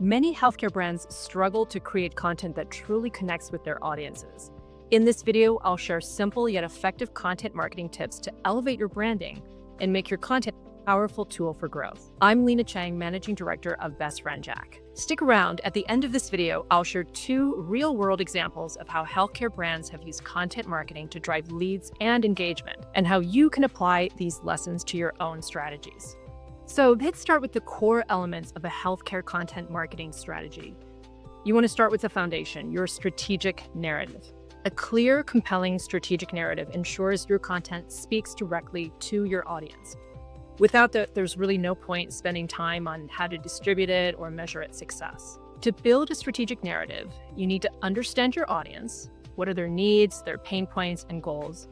Many healthcare brands struggle to create content that truly connects with their audiences. In this video, I'll share simple yet effective content marketing tips to elevate your branding and make your content a powerful tool for growth. I'm Lena Chang, Managing Director of Best Friend Jack. Stick around. At the end of this video, I'll share 2 real-world examples of how healthcare brands have used content marketing to drive leads and engagement, and how you can apply these lessons to your own strategies. So let's start with the core elements of a healthcare content marketing strategy. You want to start with the foundation, your strategic narrative. A clear, compelling strategic narrative ensures your content speaks directly to your audience. Without that, there's really no point spending time on how to distribute it or measure its success. To build a strategic narrative, you need to understand your audience. What are their needs, their pain points, and goals?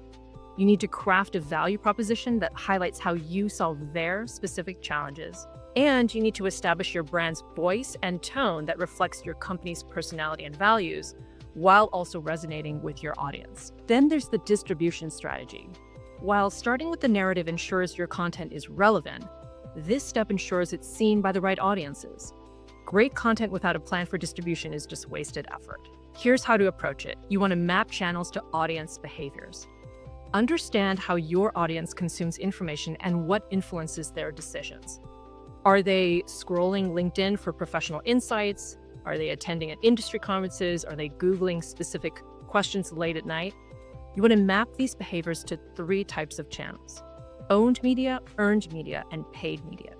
You need to craft a value proposition that highlights how you solve their specific challenges. And you need to establish your brand's voice and tone that reflects your company's personality and values, while also resonating with your audience. Then there's the distribution strategy. While starting with the narrative ensures your content is relevant, this step ensures it's seen by the right audiences. Great content without a plan for distribution is just wasted effort. Here's how to approach it. You want to map channels to audience behaviors. Understand how your audience consumes information and what influences their decisions. Are they scrolling LinkedIn for professional insights? Are they attending at industry conferences? Are they Googling specific questions late at night? You want to map these behaviors to 3 types of channels: owned media, earned media, and paid media.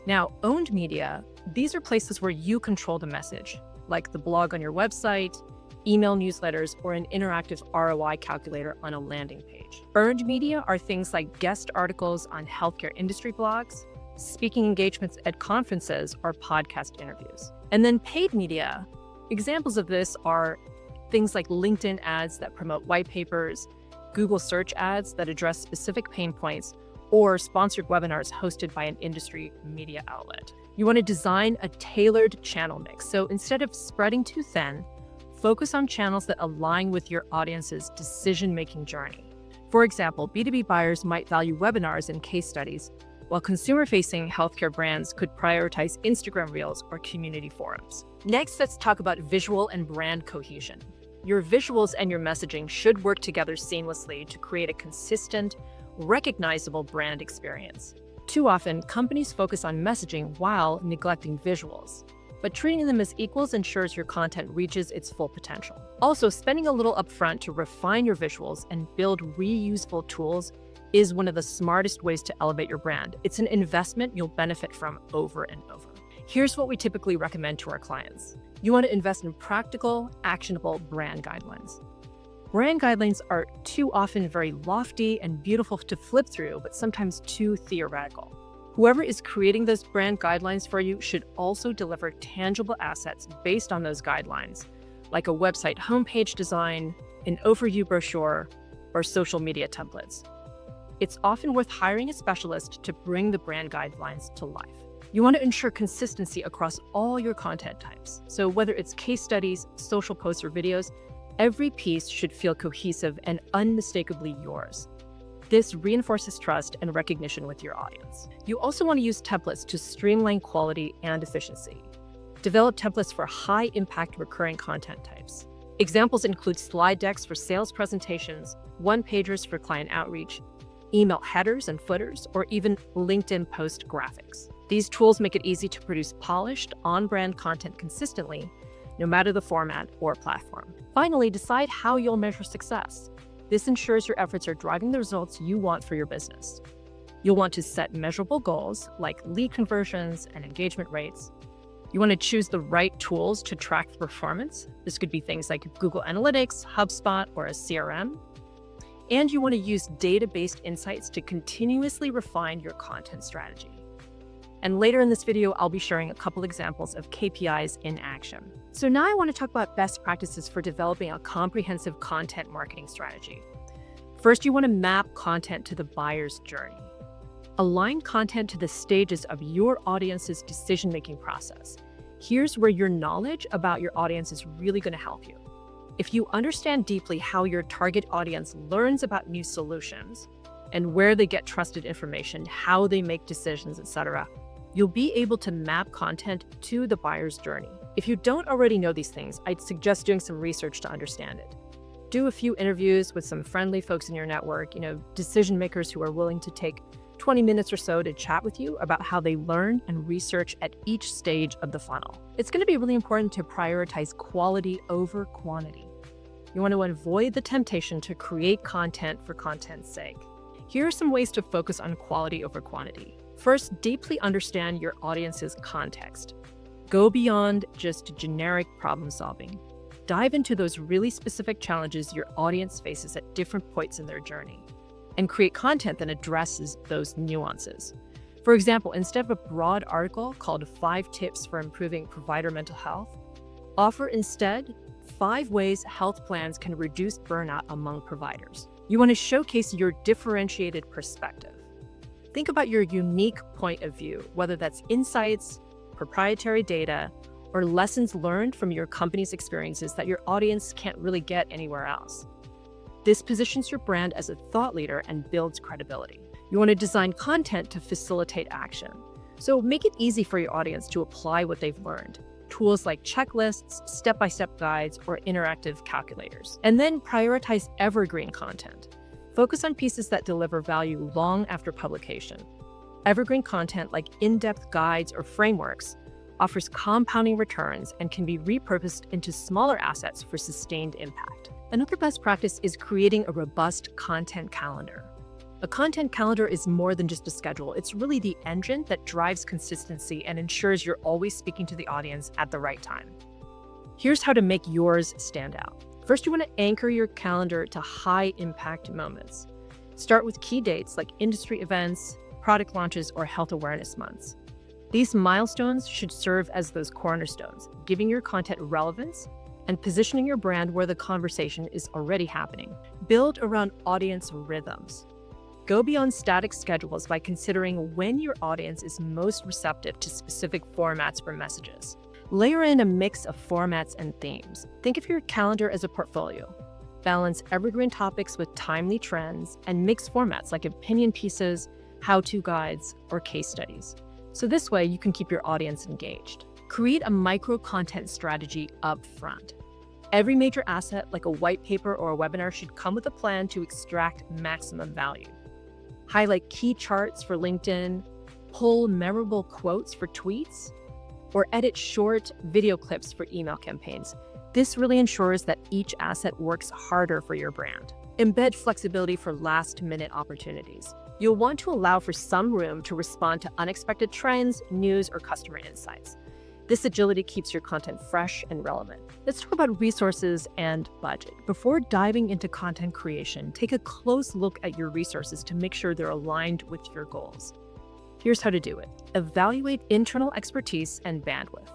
Now, owned media, these are places where you control the message, like the blog on your website, email newsletters, or an interactive ROI calculator on a landing page. Earned media are things like guest articles on healthcare industry blogs, speaking engagements at conferences, or podcast interviews. And then paid media, examples of this are things like LinkedIn ads that promote white papers, Google search ads that address specific pain points, or sponsored webinars hosted by an industry media outlet. You want to design a tailored channel mix. So instead of spreading too thin, focus on channels that align with your audience's decision-making journey. For example, B2B buyers might value webinars and case studies, while consumer-facing healthcare brands could prioritize Instagram Reels or community forums. Next, let's talk about visual and brand cohesion. Your visuals and your messaging should work together seamlessly to create a consistent, recognizable brand experience. Too often, companies focus on messaging while neglecting visuals, but treating them as equals ensures your content reaches its full potential. Also, spending a little upfront to refine your visuals and build reusable tools is one of the smartest ways to elevate your brand. It's an investment you'll benefit from over and over. Here's what we typically recommend to our clients. You want to invest in practical, actionable brand guidelines. Brand guidelines are too often very lofty and beautiful to flip through, but sometimes too theoretical. Whoever is creating those brand guidelines for you should also deliver tangible assets based on those guidelines, like a website homepage design, an overview brochure, or social media templates. It's often worth hiring a specialist to bring the brand guidelines to life. You want to ensure consistency across all your content types. So whether it's case studies, social posts, or videos, every piece should feel cohesive and unmistakably yours. This reinforces trust and recognition with your audience. You also want to use templates to streamline quality and efficiency. Develop templates for high-impact recurring content types. Examples include slide decks for sales presentations, one-pagers for client outreach, email headers and footers, or even LinkedIn post graphics. These tools make it easy to produce polished, on-brand content consistently, no matter the format or platform. Finally, decide how you'll measure success. This ensures your efforts are driving the results you want for your business. You'll want to set measurable goals like lead conversions and engagement rates. You want to choose the right tools to track the performance. This could be things like Google Analytics, HubSpot, or a CRM. And you want to use data-based insights to continuously refine your content strategy. And later in this video, I'll be sharing a couple examples of KPIs in action. So now I want to talk about best practices for developing a comprehensive content marketing strategy. First, you want to map content to the buyer's journey. Align content to the stages of your audience's decision-making process. Here's where your knowledge about your audience is really going to help you. If you understand deeply how your target audience learns about new solutions and where they get trusted information, how they make decisions, etc., You'll be able to map content to the buyer's journey. If you don't already know these things, I'd suggest doing some research to understand it. Do a few interviews with some friendly folks in your network, decision makers who are willing to take 20 minutes or so to chat with you about how they learn and research at each stage of the funnel. It's going to be really important to prioritize quality over quantity. You want to avoid the temptation to create content for content's sake. Here are some ways to focus on quality over quantity. First, deeply understand your audience's context. Go beyond just generic problem solving. Dive into those really specific challenges your audience faces at different points in their journey, and create content that addresses those nuances. For example, instead of a broad article called 5 Tips for Improving Provider Mental Health, offer instead 5 ways health plans can reduce burnout among providers. You want to showcase your differentiated perspective. Think about your unique point of view, whether that's insights, proprietary data, or lessons learned from your company's experiences that your audience can't really get anywhere else. This positions your brand as a thought leader and builds credibility. You want to design content to facilitate action. So make it easy for your audience to apply what they've learned. Tools like checklists, step-by-step guides, or interactive calculators. And then prioritize evergreen content. Focus on pieces that deliver value long after publication. Evergreen content like in-depth guides or frameworks offers compounding returns and can be repurposed into smaller assets for sustained impact. Another best practice is creating a robust content calendar. A content calendar is more than just a schedule. It's really the engine that drives consistency and ensures you're always speaking to the audience at the right time. Here's how to make yours stand out. First, you want to anchor your calendar to high-impact moments. Start with key dates like industry events, product launches, or health awareness months. These milestones should serve as those cornerstones, giving your content relevance and positioning your brand where the conversation is already happening. Build around audience rhythms. Go beyond static schedules by considering when your audience is most receptive to specific formats for messages. Layer in a mix of formats and themes. Think of your calendar as a portfolio. Balance evergreen topics with timely trends and mix formats like opinion pieces, how-to guides, or case studies. So this way you can keep your audience engaged. Create a micro-content strategy up front. Every major asset, like a white paper or a webinar, should come with a plan to extract maximum value. Highlight key charts for LinkedIn, pull memorable quotes for tweets, or edit short video clips for email campaigns. This really ensures that each asset works harder for your brand. Embed flexibility for last-minute opportunities. You'll want to allow for some room to respond to unexpected trends, news, or customer insights. This agility keeps your content fresh and relevant. Let's talk about resources and budget. Before diving into content creation, take a close look at your resources to make sure they're aligned with your goals. Here's how to do it. Evaluate internal expertise and bandwidth.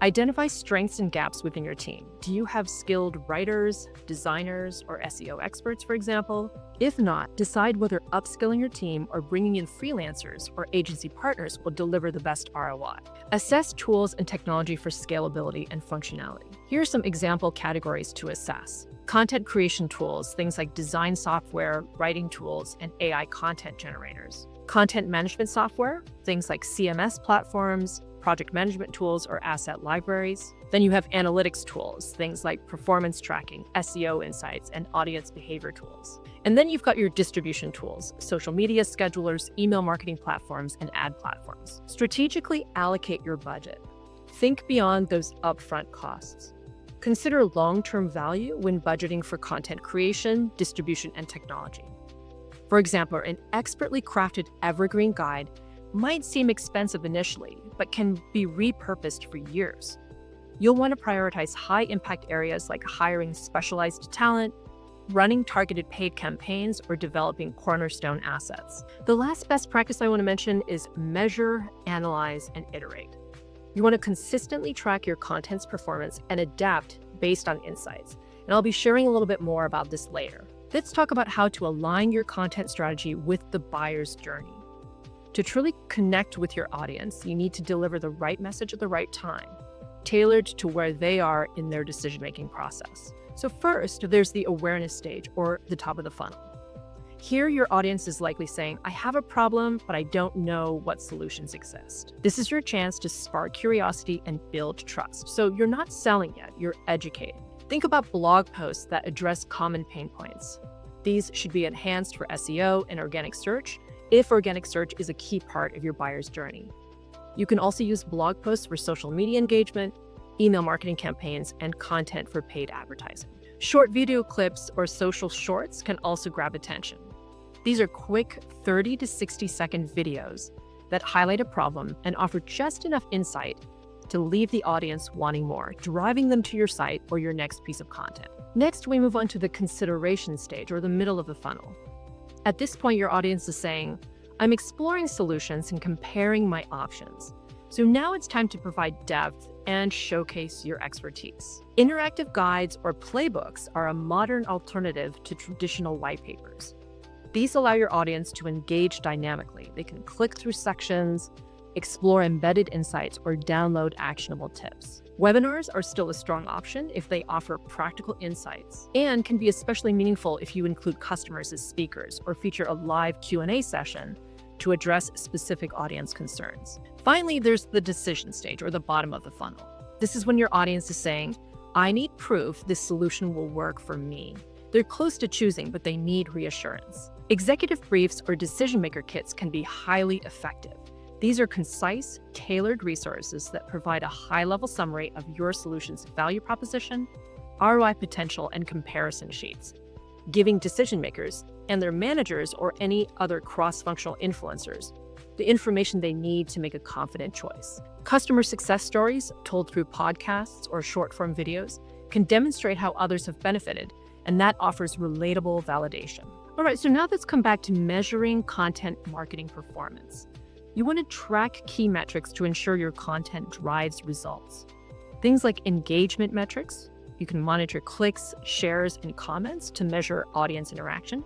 Identify strengths and gaps within your team. Do you have skilled writers, designers, or SEO experts, for example? If not, decide whether upskilling your team or bringing in freelancers or agency partners will deliver the best ROI. Assess tools and technology for scalability and functionality. Here are some example categories to assess. Content creation tools, things like design software, writing tools, and AI content generators. Content management software, things like CMS platforms, project management tools, or asset libraries. Then you have analytics tools, things like performance tracking, SEO insights, and audience behavior tools. And then you've got your distribution tools, social media schedulers, email marketing platforms, and ad platforms. Strategically allocate your budget. Think beyond those upfront costs. Consider long-term value when budgeting for content creation, distribution, and technology. For example, an expertly crafted evergreen guide might seem expensive initially, but can be repurposed for years. You'll want to prioritize high-impact areas like hiring specialized talent, running targeted paid campaigns, or developing cornerstone assets. The last best practice I want to mention is measure, analyze, and iterate. You want to consistently track your content's performance and adapt based on insights. And I'll be sharing a little bit more about this later. Let's talk about how to align your content strategy with the buyer's journey. To truly connect with your audience, you need to deliver the right message at the right time, tailored to where they are in their decision-making process. So first, there's the awareness stage, or the top of the funnel. Here, your audience is likely saying, I have a problem, but I don't know what solutions exist. This is your chance to spark curiosity and build trust. So you're not selling yet, you're educating. Think about blog posts that address common pain points. These should be enhanced for SEO and organic search, if organic search is a key part of your buyer's journey. You can also use blog posts for social media engagement, email marketing campaigns, and content for paid advertising. Short video clips or social shorts can also grab attention. These are quick 30 to 60-second videos that highlight a problem and offer just enough insight to leave the audience wanting more, driving them to your site or your next piece of content. Next, we move on to the consideration stage, or the middle of the funnel. At this point, your audience is saying, I'm exploring solutions and comparing my options. So now it's time to provide depth and showcase your expertise. Interactive guides or playbooks are a modern alternative to traditional white papers. These allow your audience to engage dynamically. They can click through sections, explore embedded insights, or download actionable tips. Webinars are still a strong option if they offer practical insights, and can be especially meaningful if you include customers as speakers or feature a live Q&A session to address specific audience concerns. Finally, there's the decision stage, or the bottom of the funnel. This is when your audience is saying, I need proof this solution will work for me. They're close to choosing, but they need reassurance. Executive briefs or decision maker kits can be highly effective. These are concise, tailored resources that provide a high-level summary of your solution's value proposition, ROI potential, and comparison sheets, giving decision makers and their managers or any other cross-functional influencers the information they need to make a confident choice. Customer success stories told through podcasts or short-form videos can demonstrate how others have benefited, and that offers relatable validation. All right, so now let's come back to measuring content marketing performance. You want to track key metrics to ensure your content drives results. Things like engagement metrics. You can monitor clicks, shares, and comments to measure audience interaction.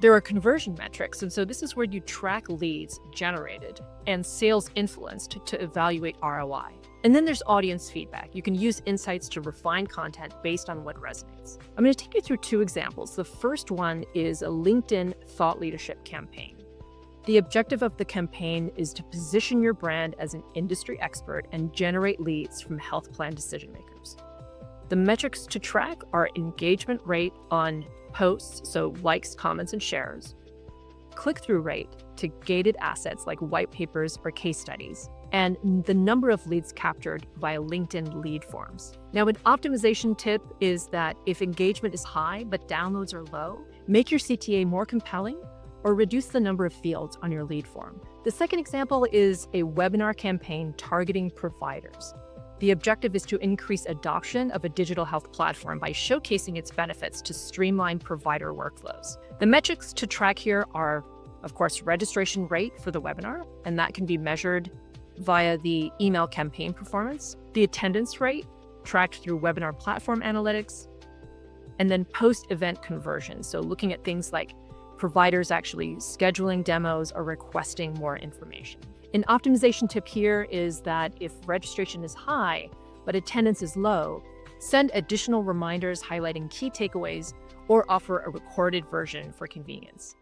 There are conversion metrics, and so this is where you track leads generated and sales influenced to evaluate ROI. And then there's audience feedback. You can use insights to refine content based on what resonates. I'm going to take you through two examples. The first one is a LinkedIn thought leadership campaign. The objective of the campaign is to position your brand as an industry expert and generate leads from health plan decision makers. The metrics to track are engagement rate on posts, so likes, comments, and shares, click-through rate to gated assets like white papers or case studies, and the number of leads captured via LinkedIn lead forms. Now, an optimization tip is that if engagement is high but downloads are low, make your CTA more compelling or reduce the number of fields on your lead form. The second example is a webinar campaign targeting providers. The objective is to increase adoption of a digital health platform by showcasing its benefits to streamline provider workflows. The metrics to track here are, of course, registration rate for the webinar, and that can be measured via the email campaign performance, the attendance rate tracked through webinar platform analytics, and then post-event conversion. So looking at things like providers actually scheduling demos or requesting more information. An optimization tip here is that if registration is high, but attendance is low, send additional reminders highlighting key takeaways or offer a recorded version for convenience.